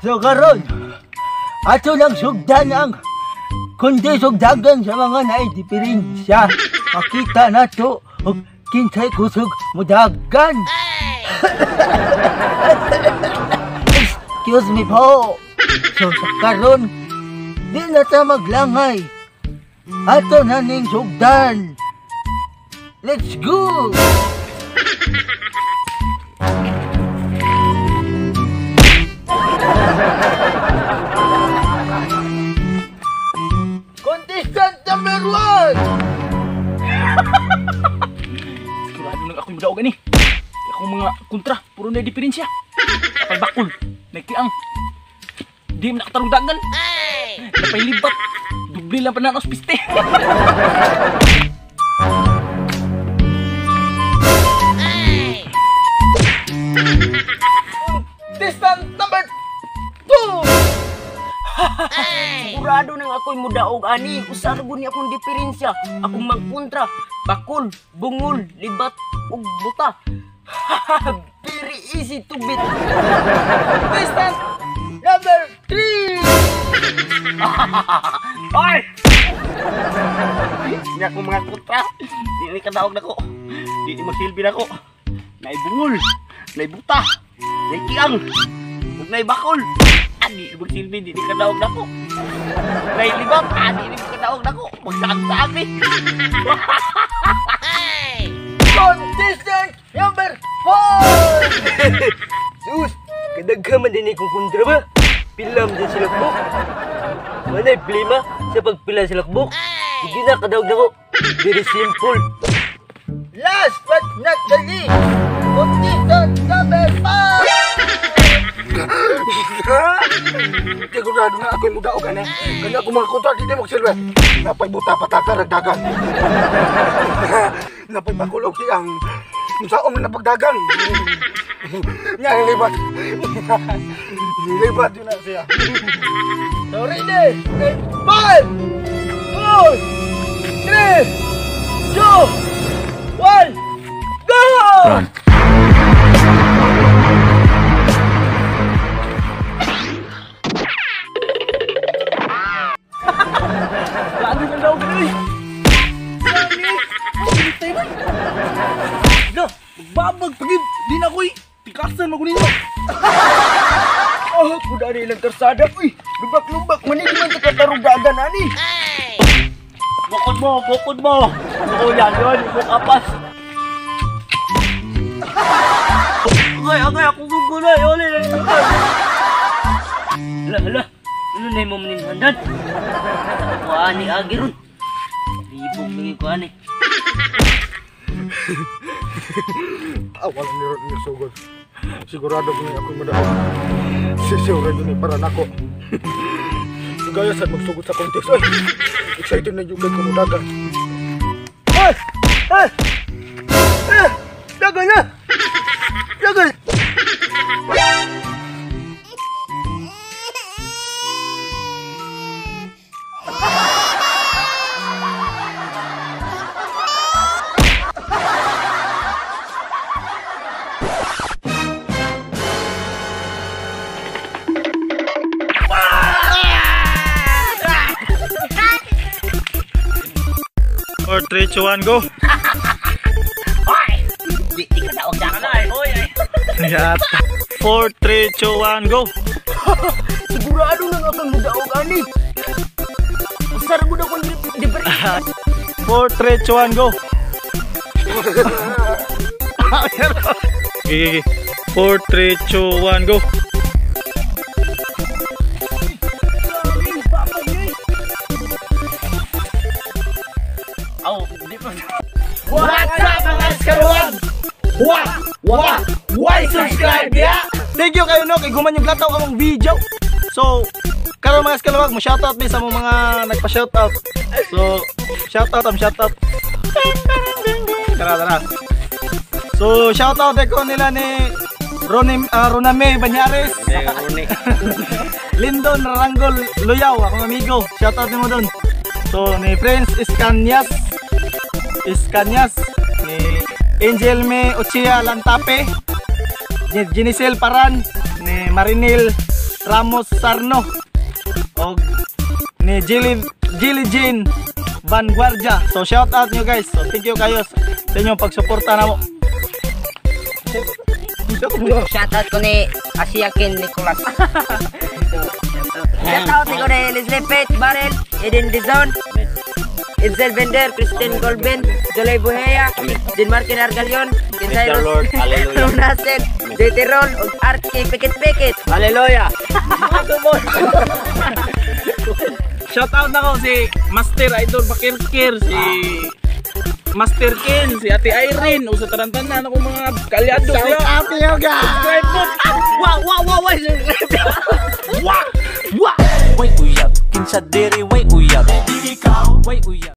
So karon, ato lang sugdan ang kundi sugdagan sa mga naidiferensya. Makita na to og kinsay kusog mudagan. Excuse me po. So sa karon, di na ta maglangay. Ato na ning sugdan. Let's go! Contestant number 1! Sigurado lang ako'y madaogan eh. Akong mga kontra, puro na diferensya. Napay bakul, may kiang. Di mo nakatarong dagan. Napay libat, dubli lang pa na ang piste. Contestant number 2! Sigurado nang ako'y mudaog ani. Usargo ni akong diferensya. Akong magkontra, bakol, bungol, libat, ug buta. Very easy to beat. Contestant number 3! Oy! Hindi ako mga kontra. Hindi kadaog na ko. Hindi magsilbi na ko. Naibungol, naibuta, naikiang, ug naibakol. Adi magsilbi, hindi kadaog na ko. Nailibang, adi hindi kadaog na ko. Magsaag-saag eh. Contestant number 4! Sus, kadaghaman din kong kontra ba? Pilam din sa lakbok. Manay plima sa pagpila sa lakbok. Hindi na kadaog na ko. Very simple. Last but not the least, contestant number 5! Sigurado na ako'y mudaogan eh. Kanya ako mga kontra, hindi mo silbi. Napay buta patata nagdagan. Napay bakulog siyang saom na pagdagan. Yan, libat. Libat yun na siya. So ready? In 5, 4, 3, 2, 1, go! Run. Lagi na daw gano'n eh. Lo, magbabag pag di na ko'y tikasan magunin nyo. Oh, kuda rin lang karsada ko eh. Lubak-lubak, maniman sa katarugagan ani. Bukod mo. Oo yan, yun, yung kapas. Agay, ako gugulay, oli. Hala, ano na yung mamanimhandan? Kuhaan ni Agi ron. Ribog lang yung kuhaan eh. Walang nirot niya sugod. Sigurado ko na ako'y mudaogan. Sisiwran yun eh para nako. Gaya sa magsugod sa kontes. Ay, excited na yung kay kumudagan. Ay! Dagan na! Dagan! Or 3, 2, 1, go! Hoy! Di ka daog na ka eh. Hoy! Yat. 4, 3, 2, 1, go! Sigurado na nga kang mudaog ani. Sargo na kong diferensya. 4, 3, 2, 1, go! Okay. 4, 3, 2, 1, go! What's up mga Eskalawag? Why subscribe ya? Thank you kayo no, kay guman yung glataw kamong video. So, karon mga Eskalawag, mo shoutout mi sa mga nagpa-shoutout. So, shoutout. Tara. So, shoutout ko nila ni Roname Banyares. Lindon Ranggol Luyaw, akong amigo. Shoutout mo doon. So, ni Prince Iskanyas, ni Angel May Ochia Lantape, ni Jenicel Paran, ni Marinil Ramos Sarno, o ni Jilly Jean Vanguardia. So shout out nyo guys. So thank you kayo sa inyong pagsuporta na mo. Shoutout ko ni Asiakin Nicolas. Shoutout ko ni Leslie Pate, Barrel, Eden Dizon, Edsel Bender, Christine Golben, Jolay Buheya, Din Martin Argalion, Kinsay Lord, hallelujah. Runasen, JT Ron, ug Arki Pikit. Hallelujah. Shoutout na ko si Master Idol Bakirkir, si Master Ken, si Ate Irene, o sa tarantanan ako mga kalyado sila. out to you guys. Subscribe po. Wow. Way uyab, kinsa diri way uyab. Way uyab.